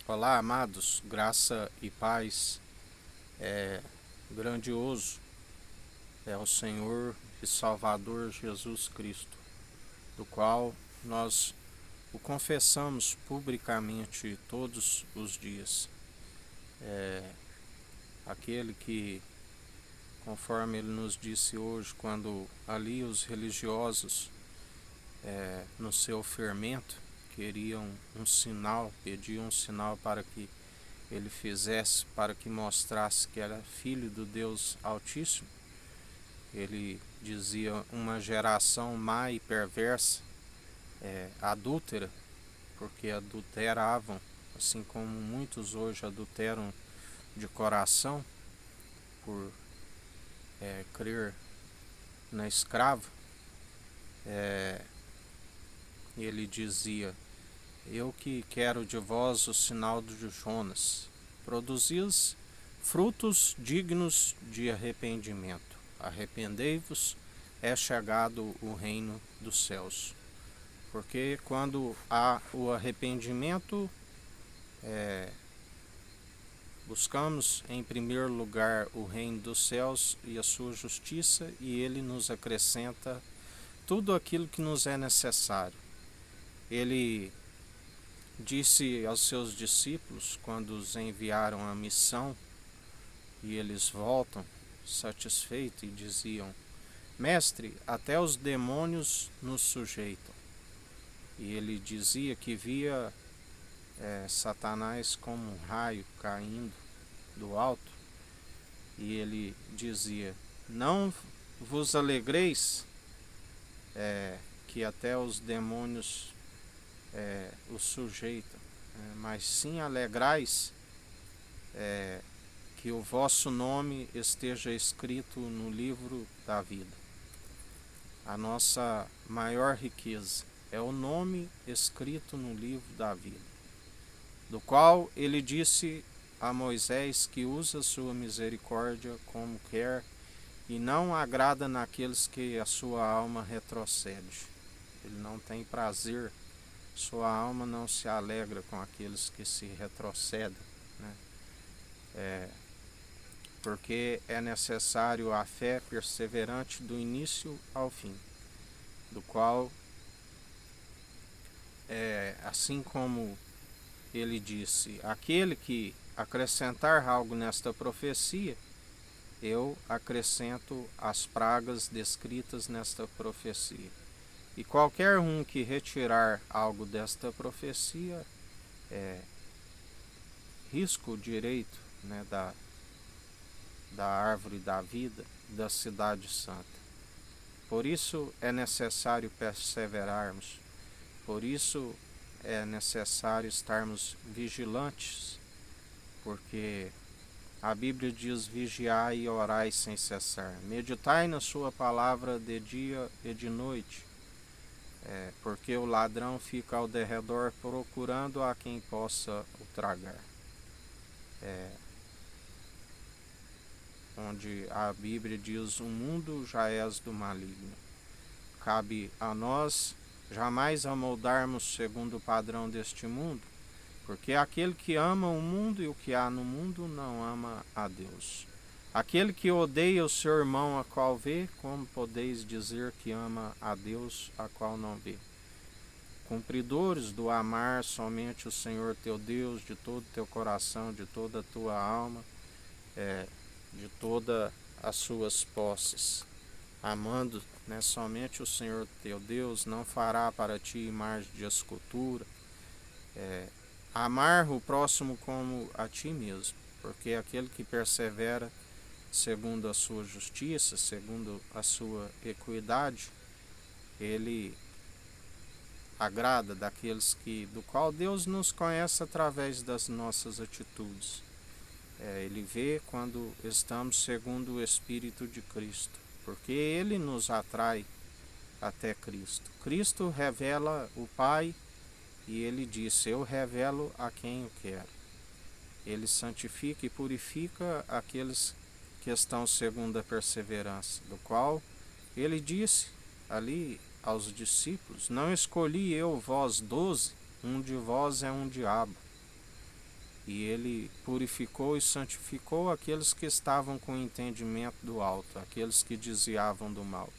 Olá, amados, graça e paz. É grandioso é o Senhor e Salvador Jesus Cristo, do qual nós o confessamos publicamente todos os dias. Aquele que, conforme ele nos disse hoje, quando ali os religiosos, no seu fermento, queriam um sinal, pediam um sinal para que ele fizesse, para que mostrasse que era filho do Deus Altíssimo. Ele dizia uma geração má e perversa, adúltera, porque adulteravam, assim como muitos hoje adulteram de coração por crer na escrava. Ele dizia: eu que quero de vós o sinal de Jonas, produzis frutos dignos de arrependimento. Arrependei-vos, é chegado o reino dos céus. Porque quando há o arrependimento, buscamos em primeiro lugar o reino dos céus e a sua justiça, e ele nos acrescenta tudo aquilo que nos é necessário. Ele disse aos seus discípulos, quando os enviaram à missão, e eles voltam satisfeitos e diziam: Mestre, até os demônios nos sujeitam. E ele dizia que via Satanás como um raio caindo do alto, e ele dizia: não vos alegreis que até os demônios os sujeitam, mas sim alegrais que o vosso nome esteja escrito no livro da vida. A nossa maior riqueza é o nome escrito no livro da vida, do qual ele disse a Moisés que usa sua misericórdia como quer e não agrada naqueles que a sua alma retrocede. Ele não tem prazer, sua alma não se alegra com aqueles que se retrocedem, né? Porque é necessário a fé perseverante do início ao fim, do qual, assim como ele disse, aquele que acrescentar algo nesta profecia, eu acrescento as pragas descritas nesta profecia. E qualquer um que retirar algo desta profecia, risca o direito, né, da árvore da vida, da cidade santa. Por isso é necessário perseverarmos, por isso é necessário estarmos vigilantes, porque a Bíblia diz: vigiai e orai sem cessar. Meditai na sua palavra de dia e de noite, porque o ladrão fica ao derredor procurando a quem possa o tragar. Onde a Bíblia diz: o mundo já és do maligno. Cabe a nós jamais amoldarmos segundo o padrão deste mundo, porque aquele que ama o mundo e o que há no mundo não ama a Deus. Aquele que odeia o seu irmão a qual vê, como podeis dizer que ama a Deus a qual não vê? Cumpridores do amar somente o Senhor teu Deus de todo o teu coração, de toda a tua alma, de todas as suas posses, amando, né, somente o Senhor teu Deus. Não fará para ti imagem de escultura. Amar o próximo como a ti mesmo, porque aquele que persevera segundo a sua justiça, segundo a sua equidade, ele agrada daqueles do qual Deus nos conhece através das nossas atitudes. Ele vê quando estamos segundo o Espírito de Cristo, porque ele nos atrai até Cristo. Cristo revela o Pai e ele disse: eu revelo a quem eu quero. Ele santifica e purifica aqueles que estão segundo a perseverança, do qual ele disse ali aos discípulos: não escolhi eu vós 12, um de vós é um diabo. E ele purificou e santificou aqueles que estavam com entendimento do alto, aqueles que desviavam do mal.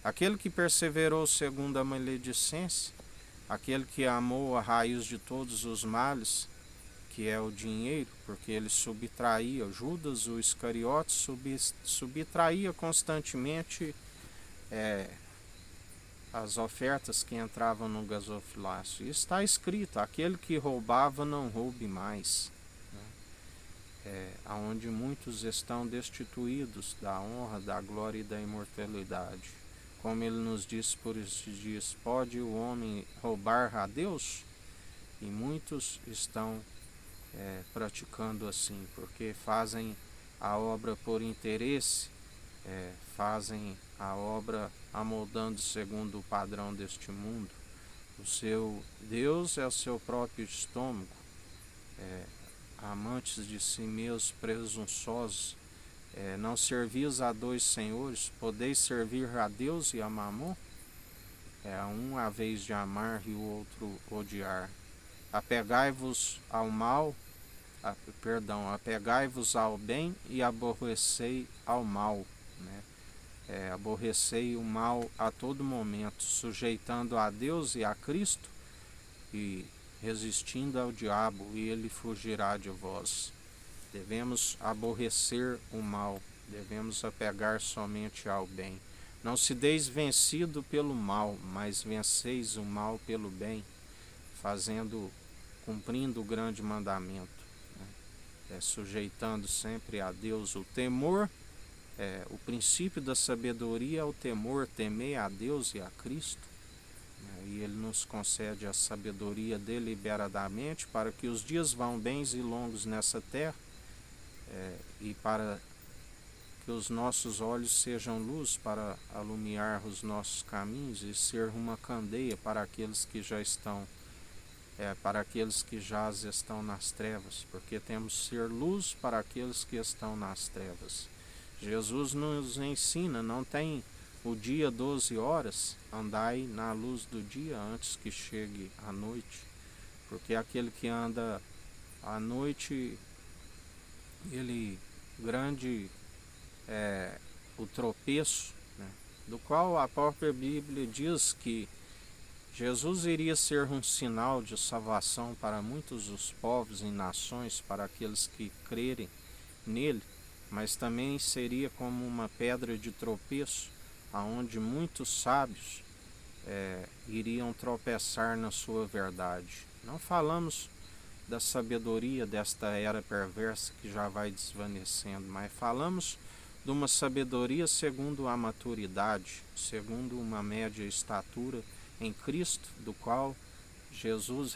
Aquele que perseverou segundo a maledicência, aquele que amou a raiz de todos os males, que é o dinheiro, porque ele subtraía, Judas, o Iscariotes, subtraía constantemente as ofertas que entravam no gasofilácio. E está escrito, aquele que roubava não roube mais. Aonde muitos estão destituídos da honra, da glória e da imortalidade. Como ele nos disse por estes dias, pode o homem roubar a Deus? E muitos estão praticando assim, porque fazem a obra por interesse, fazem a obra amoldando segundo o padrão deste mundo. O seu Deus é o seu próprio estômago, amantes de si mesmos, presunçosos. Não servis a dois senhores, podeis servir a Deus e a Mamon? Um a vez de amar e o outro odiar. Apegai-vos ao mal, apegai-vos ao bem e aborrecei ao mal, né? Aborrecei o mal a todo momento, sujeitando a Deus e a Cristo e resistindo ao diabo, e ele fugirá de vós. Devemos aborrecer o mal, devemos apegar somente ao bem. Não se deis vencido pelo mal, mas venceis o mal pelo bem, cumprindo o grande mandamento, né? Sujeitando sempre a Deus. O temor, o princípio da sabedoria é o temor, temer a Deus e a Cristo, né? E ele nos concede a sabedoria deliberadamente para que os dias vão bens e longos nessa terra, e para que os nossos olhos sejam luz para alumiar os nossos caminhos e ser uma candeia para aqueles que já estão, para aqueles que já estão nas trevas, porque temos que ser luz para aqueles que estão nas trevas. Jesus nos ensina, não tem o dia 12 horas, andai na luz do dia antes que chegue a noite, porque aquele que anda à noite, grande o tropeço, né? Do qual a própria Bíblia diz que Jesus iria ser um sinal de salvação para muitos dos povos e nações, para aqueles que crerem nele, mas também seria como uma pedra de tropeço, aonde muitos sábios iriam tropeçar na sua verdade. Não falamos da sabedoria desta era perversa que já vai desvanecendo, mas falamos de uma sabedoria segundo a maturidade, segundo uma média estatura em Cristo, do qual Jesus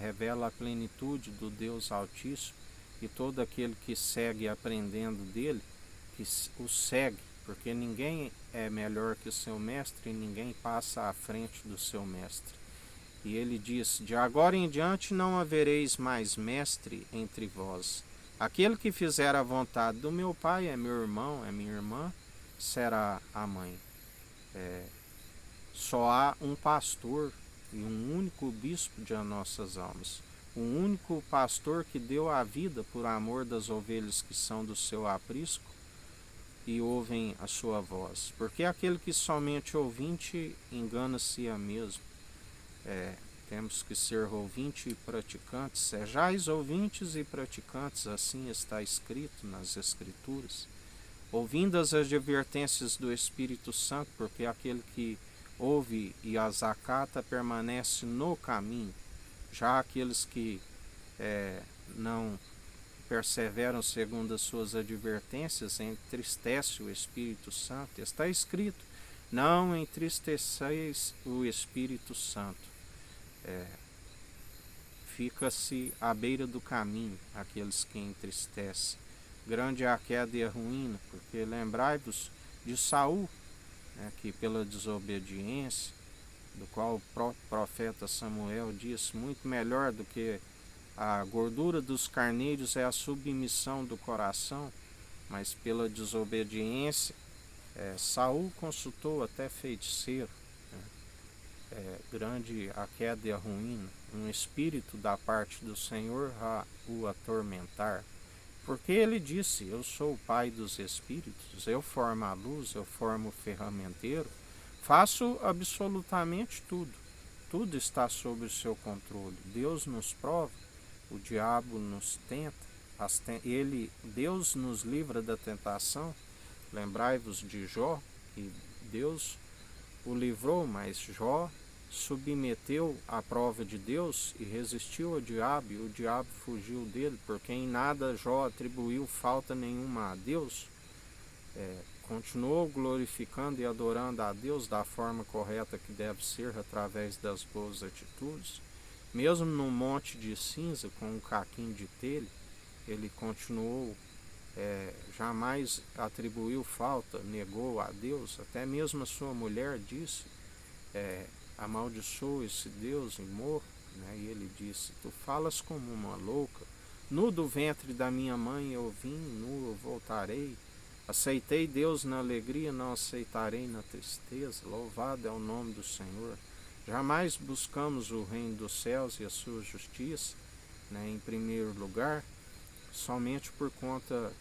revela a plenitude do Deus Altíssimo, e todo aquele que segue aprendendo dele, que o segue, porque ninguém é melhor que o seu mestre e ninguém passa à frente do seu mestre. E ele diz, de agora em diante não havereis mais mestre entre vós. Aquele que fizer a vontade do meu Pai é meu irmão, é minha irmã, será a mãe. Só há um pastor e um único bispo de nossas almas. Um único pastor que deu a vida por amor das ovelhas que são do seu aprisco e ouvem a sua voz. Porque aquele que somente ouvinte engana-se a mesmo. Temos que ser ouvinte e praticantes. Sejais ouvintes e praticantes, assim está escrito nas Escrituras. Ouvindo as advertências do Espírito Santo, porque aquele que ouve e as acata permanece no caminho. Já aqueles que não perseveram segundo as suas advertências, entristece o Espírito Santo. Está escrito, não entristeceis o Espírito Santo. Fica-se à beira do caminho aqueles que entristecem. Grande é a queda e a ruína, porque lembrai-vos de Saul, que pela desobediência, do qual o próprio profeta Samuel diz, muito melhor do que a gordura dos carneiros é a submissão do coração, mas pela desobediência, Saul consultou até feiticeiro, grande a queda e a ruína, um espírito da parte do Senhor a o atormentar. Porque ele disse, eu sou o pai dos espíritos, eu formo a luz, eu formo o ferramenteiro, faço absolutamente tudo. Tudo está sob o seu controle. Deus nos prova, o diabo nos tenta, Deus nos livra da tentação. Lembrai-vos de Jó, que Deus o livrou, mas Jó submeteu à prova de Deus e resistiu ao diabo, e o diabo fugiu dele, porque em nada Jó atribuiu falta nenhuma a Deus. Continuou glorificando e adorando a Deus da forma correta que deve ser, através das boas atitudes. Mesmo no monte de cinza, com um caquinho de telha, ele continuou, jamais atribuiu falta, negou a Deus. Até mesmo a sua mulher disse, amaldiçoou esse Deus e morro, né? E ele disse, tu falas como uma louca, nu do ventre da minha mãe eu vim, nu eu voltarei. Aceitei Deus na alegria, não aceitarei na tristeza. Louvado é o nome do Senhor. Jamais buscamos o reino dos céus e a sua justiça, né, em primeiro lugar, somente por conta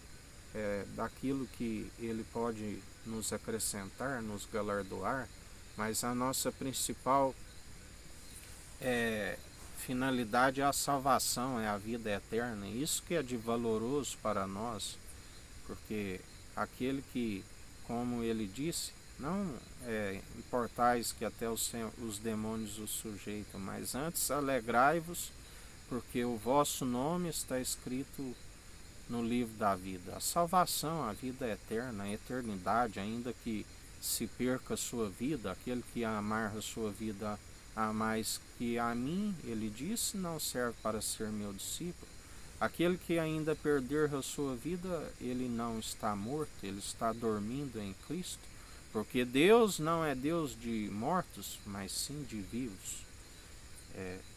daquilo que ele pode nos acrescentar, nos galardoar, mas a nossa principal finalidade é a salvação, é a vida eterna. Isso que é de valoroso para nós, porque aquele que, como ele disse, não importais que até os demônios os sujeitam, mas antes alegrai-vos, porque o vosso nome está escrito no livro da vida. A salvação, a vida eterna, a eternidade, ainda que se perca a sua vida, aquele que amar a sua vida a mais que a mim, ele disse, não serve para ser meu discípulo. Aquele que ainda perder a sua vida, ele não está morto, ele está dormindo em Cristo, porque Deus não é Deus de mortos, mas sim de vivos.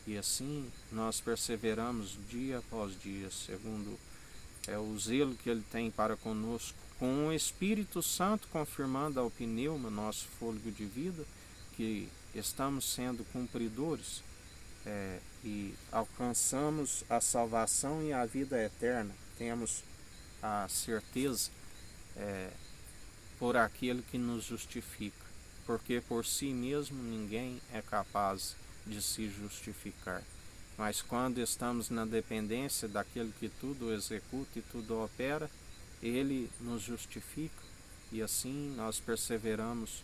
E assim nós perseveramos dia após dia, segundo o zelo que ele tem para conosco, com o Espírito Santo confirmando ao pneuma, nosso fôlego de vida, que estamos sendo cumpridores e alcançamos a salvação e a vida eterna. Temos a certeza por aquele que nos justifica, porque por si mesmo ninguém é capaz de se justificar. Mas quando estamos na dependência daquele que tudo executa e tudo opera, ele nos justifica, e assim nós perseveramos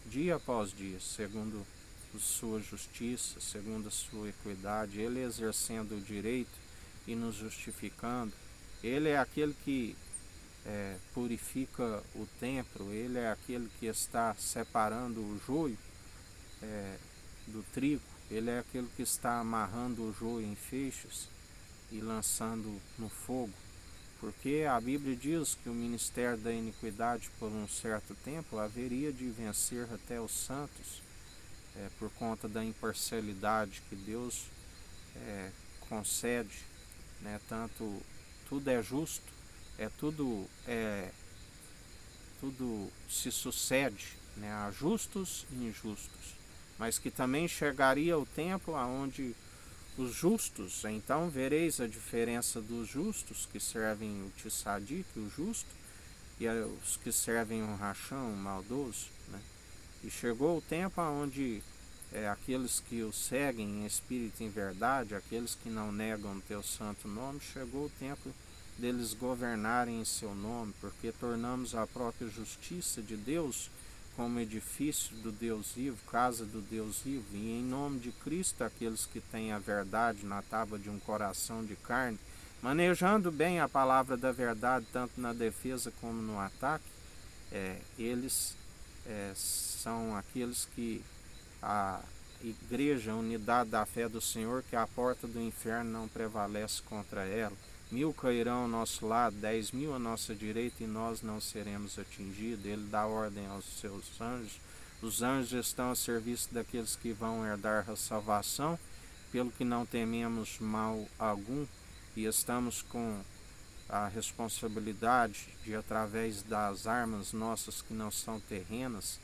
dia após dia, segundo a sua justiça, segundo a sua equidade, ele exercendo o direito e nos justificando. Ele é aquele que purifica o templo, ele é aquele que está separando o joio do trigo, ele é aquele que está amarrando o joio em feixes e lançando no fogo, porque a Bíblia diz que o ministério da iniquidade por um certo tempo haveria de vencer até os santos, por conta da imparcialidade que Deus concede, né? Tanto tudo é justo, tudo se sucede, né, a justos e injustos, mas que também chegaria o tempo aonde os justos, então vereis a diferença dos justos que servem o tzadik, o justo, e os que servem o racham, o maldoso, né? E chegou o tempo onde aqueles que o seguem em espírito e em verdade, aqueles que não negam o teu santo nome, chegou o tempo deles governarem em seu nome, porque tornamos a própria justiça de Deus como edifício do Deus vivo, casa do Deus vivo, e em nome de Cristo, aqueles que têm a verdade na tábua de um coração de carne, manejando bem a palavra da verdade, tanto na defesa como no ataque, eles são aqueles que a igreja, a unidade da fé do Senhor, que a porta do inferno não prevalece contra ela. 1000 cairão ao nosso lado, 10.000 à nossa direita, e nós não seremos atingidos. Ele dá ordem aos seus anjos. Os anjos estão a serviço daqueles que vão herdar a salvação, pelo que não tememos mal algum, e estamos com a responsabilidade de, através das armas nossas que não são terrenas,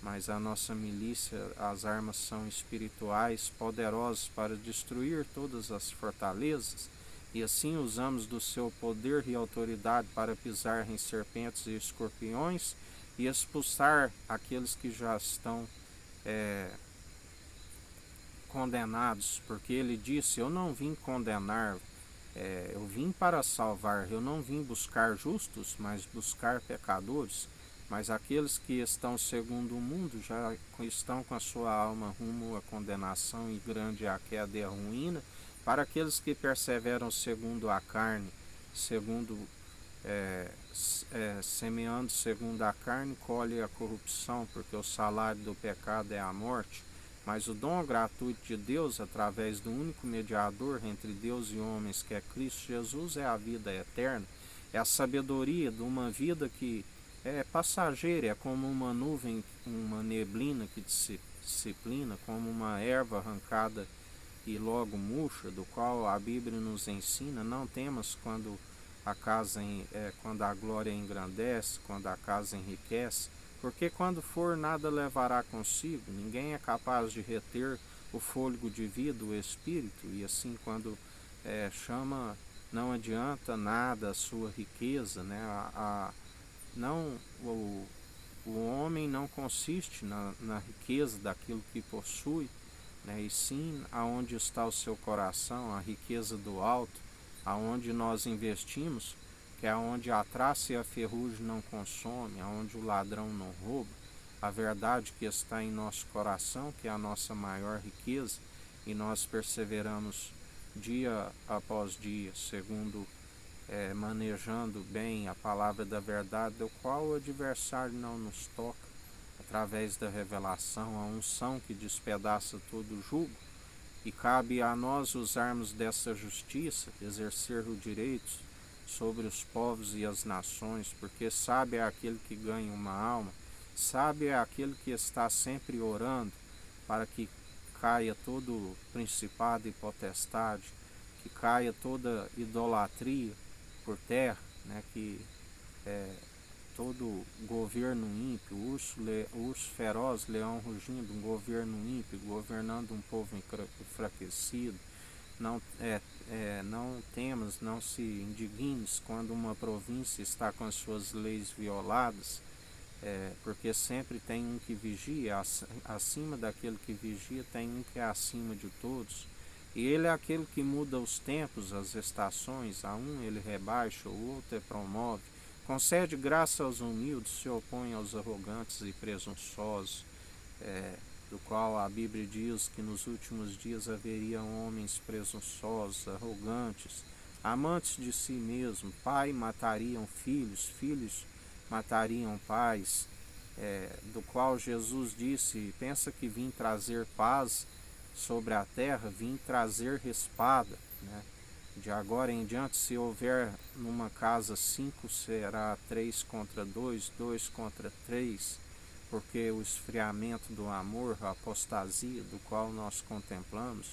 mas a nossa milícia, as armas são espirituais, poderosas para destruir todas as fortalezas, e assim usamos do seu poder e autoridade para pisar em serpentes e escorpiões e expulsar aqueles que já estão condenados, porque ele disse: eu não vim condenar, eu vim para salvar, eu não vim buscar justos, mas buscar pecadores. Mas aqueles que estão segundo o mundo já estão com a sua alma rumo à condenação, e grande é a queda e a ruína. Para aqueles que perseveram segundo a carne, segundo semeando segundo a carne, colhe a corrupção, porque o salário do pecado é a morte. Mas o dom gratuito de Deus, através do único mediador entre Deus e homens, que é Cristo Jesus, é a vida eterna. É a sabedoria de uma vida que é passageira, é como uma nuvem, uma neblina que disciplina, como uma erva arrancada e logo murcha, do qual a Bíblia nos ensina: não temas quando quando a glória engrandece, quando a casa enriquece, porque quando for nada levará consigo, ninguém é capaz de reter o fôlego de vida, o espírito, e assim quando chama, não adianta nada a sua riqueza, né? Não, o homem não consiste na riqueza daquilo que possui, né? E sim aonde está o seu coração, a riqueza do alto, aonde nós investimos, que é onde a traça e a ferrugem não consomem, aonde o ladrão não rouba, a verdade que está em nosso coração, que é a nossa maior riqueza, e nós perseveramos dia após dia, segundo manejando bem a palavra da verdade, do qual o adversário não nos toca, através da revelação, a unção que despedaça todo jugo, e cabe a nós usarmos dessa justiça, exercer o direito sobre os povos e as nações, porque sabe é aquele que ganha uma alma, sabe é aquele que está sempre orando para que caia todo principado e potestade, que caia toda idolatria por terra, né, que todo governo ímpio, urso feroz, leão rugindo, um governo ímpio, governando um povo enfraquecido. Não temas, não se indignes quando uma província está com as suas leis violadas, porque sempre tem um que vigia, acima daquele que vigia tem um que é acima de todos. E ele é aquele que muda os tempos, as estações, a um ele rebaixa, o outro ele promove. Concede graça aos humildes, se opõe aos arrogantes e presunçosos, do qual a Bíblia diz que nos últimos dias haveriam homens presunçosos, arrogantes, amantes de si mesmo, pai matariam filhos, filhos matariam pais, do qual Jesus disse: pensa que vim trazer paz sobre a terra, vim trazer espada, né? De agora em diante, se houver numa casa 5, será 3 contra 2, 2 contra 3, porque o esfriamento do amor, a apostasia do qual nós contemplamos,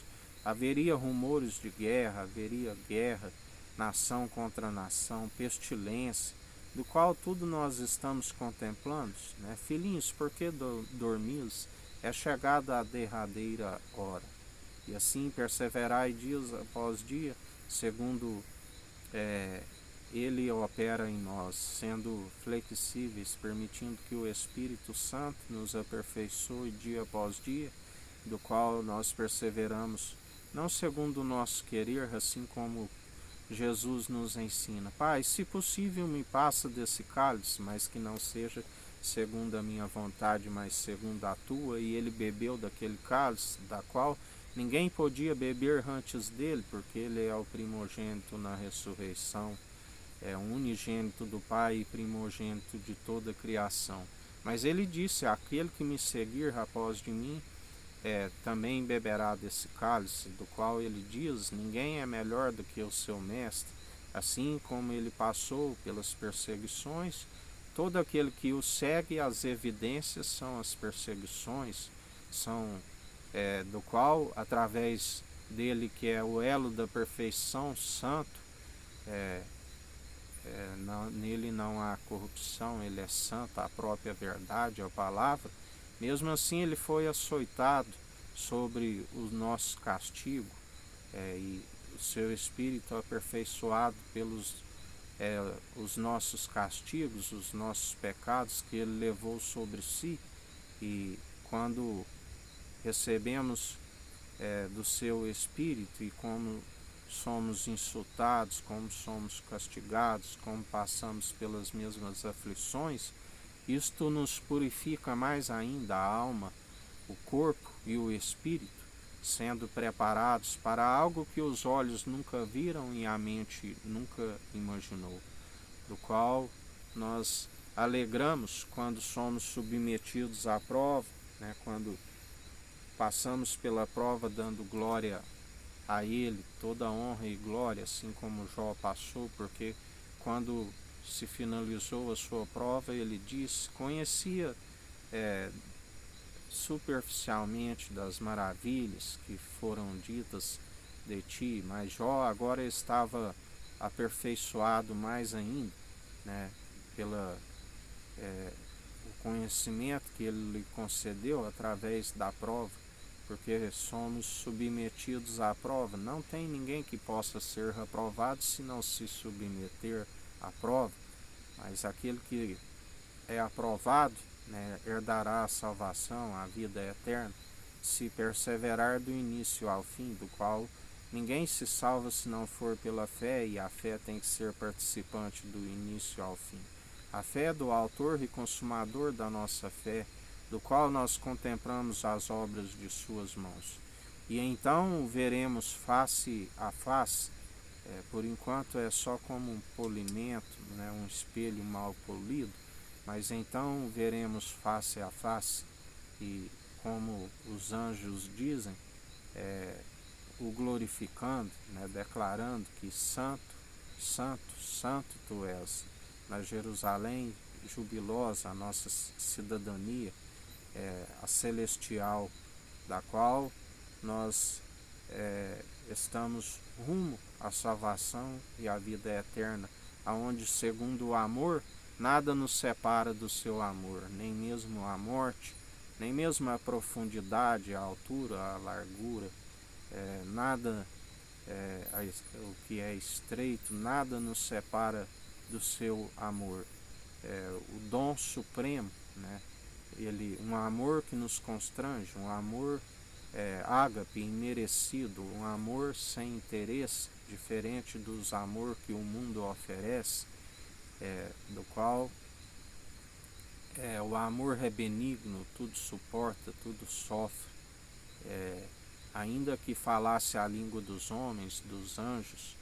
haveria rumores de guerra, haveria guerra, nação contra nação, pestilência, do qual tudo nós estamos contemplando, né? Filhinhos, por que dormis? É chegada a derradeira hora. E assim perseverai dias após dia, segundo ele opera em nós, sendo flexíveis, permitindo que o Espírito Santo nos aperfeiçoe dia após dia, do qual nós perseveramos, não segundo o nosso querer, assim como Jesus nos ensina: Pai, se possível me passa desse cálice, mas que não seja segundo a minha vontade, mas segundo a tua. E ele bebeu daquele cálice, da qual ninguém podia beber antes dele, porque ele é o primogênito na ressurreição, é o unigênito do Pai e primogênito de toda a criação. Mas ele disse: aquele que me seguir após de mim, também beberá desse cálice, do qual ele diz: ninguém é melhor do que o seu mestre. Assim como ele passou pelas perseguições, todo aquele que o segue, as evidências são as perseguições, são do qual, através dele, que é o elo da perfeição, santo, nele não há corrupção, ele é santo, a própria verdade, a palavra. Mesmo assim, ele foi açoitado sobre o nosso castigo, e o seu espírito aperfeiçoado pelos os nossos castigos, os nossos pecados que ele levou sobre si. E quando recebemos do seu espírito, e como somos insultados, como somos castigados, como passamos pelas mesmas aflições, isto nos purifica mais ainda a alma, o corpo e o espírito, sendo preparados para algo que os olhos nunca viram e a mente nunca imaginou, do qual nós alegramos quando somos submetidos à prova, né? Quando passamos pela prova dando glória a Ele, toda honra e glória, assim como Jó passou, porque quando se finalizou a sua prova, ele disse, conhecia superficialmente das maravilhas que foram ditas de ti, mas Jó agora estava aperfeiçoado mais ainda, né, pela o conhecimento que ele lhe concedeu através da prova, porque somos submetidos à prova. Não tem ninguém que possa ser reprovado se não se submeter à prova, mas aquele que é aprovado, né, herdará a salvação, a vida eterna, se perseverar do início ao fim, do qual ninguém se salva se não for pela fé, e a fé tem que ser participante do início ao fim. A fé é do autor e consumador da nossa fé, do qual nós contemplamos as obras de suas mãos. E então veremos face a face. Por enquanto é só como um polimento, né, um espelho mal polido, mas então veremos face a face, e como os anjos dizem, o glorificando, né, declarando que santo, santo, santo tu és. Na Jerusalém jubilosa, a nossa cidadania, a celestial, da qual nós estamos rumo à salvação e à vida eterna, aonde, segundo o amor, nada nos separa do seu amor, nem mesmo a morte, nem mesmo a profundidade, a altura, a largura, nada, o que é estreito, nada nos separa do seu amor. O dom supremo, né? Um amor que nos constrange, um amor ágape, imerecido, um amor sem interesse, diferente dos amor que o mundo oferece, do qual o amor é benigno, tudo suporta, tudo sofre. Ainda que falasse a língua dos homens, dos anjos,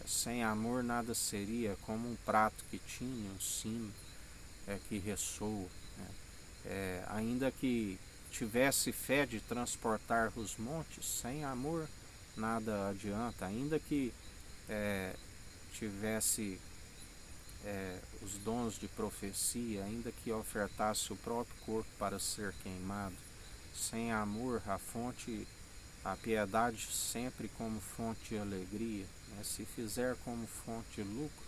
sem amor nada seria, como um prato que tinha um sino que ressoa, né? Ainda que tivesse fé de transportar os montes, sem amor nada adianta. Ainda que tivesse os dons de profecia, ainda que ofertasse o próprio corpo para ser queimado, sem amor, a piedade sempre como fonte de alegria, né? Se fizer como fonte de lucro,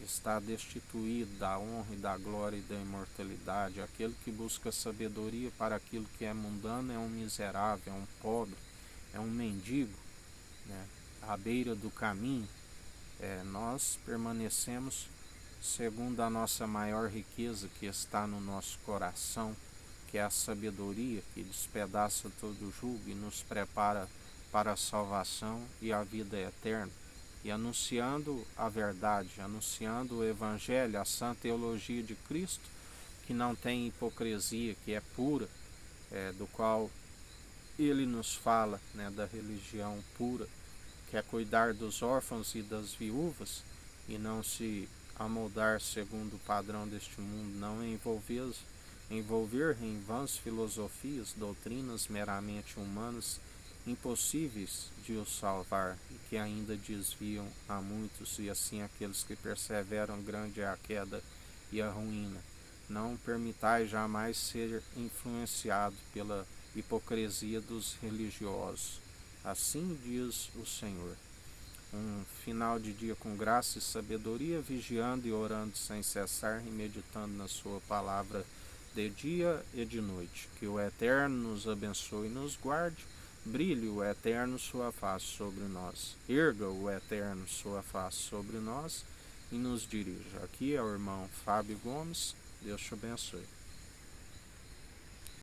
está destituído da honra e da glória e da imortalidade. Aquele que busca sabedoria para aquilo que é mundano é um miserável, é um pobre, é um mendigo, né, à beira do caminho. Nós permanecemos segundo a nossa maior riqueza, que está no nosso coração, que é a sabedoria, que despedaça todo jugo e nos prepara para a salvação e a vida eterna. E anunciando a verdade, anunciando o Evangelho, a sã teologia de Cristo, que não tem hipocrisia, que é pura, do qual ele nos fala, né, da religião pura, que é cuidar dos órfãos e das viúvas, e não se amoldar segundo o padrão deste mundo, não envolver em vãs filosofias, doutrinas meramente humanas, impossíveis de os salvar, e que ainda desviam a muitos, e assim aqueles que perseveram, grande é a queda e a ruína. Não permitais jamais ser influenciado pela hipocrisia dos religiosos. Assim diz o Senhor. Um final de dia com graça e sabedoria, vigiando e orando sem cessar e meditando na sua palavra de dia e de noite. Que o Eterno nos abençoe e nos guarde. Brilhe o Eterno sua face sobre nós. Erga o Eterno sua face sobre nós e nos dirija. Aqui é o irmão Fábio Gomes. Deus te abençoe.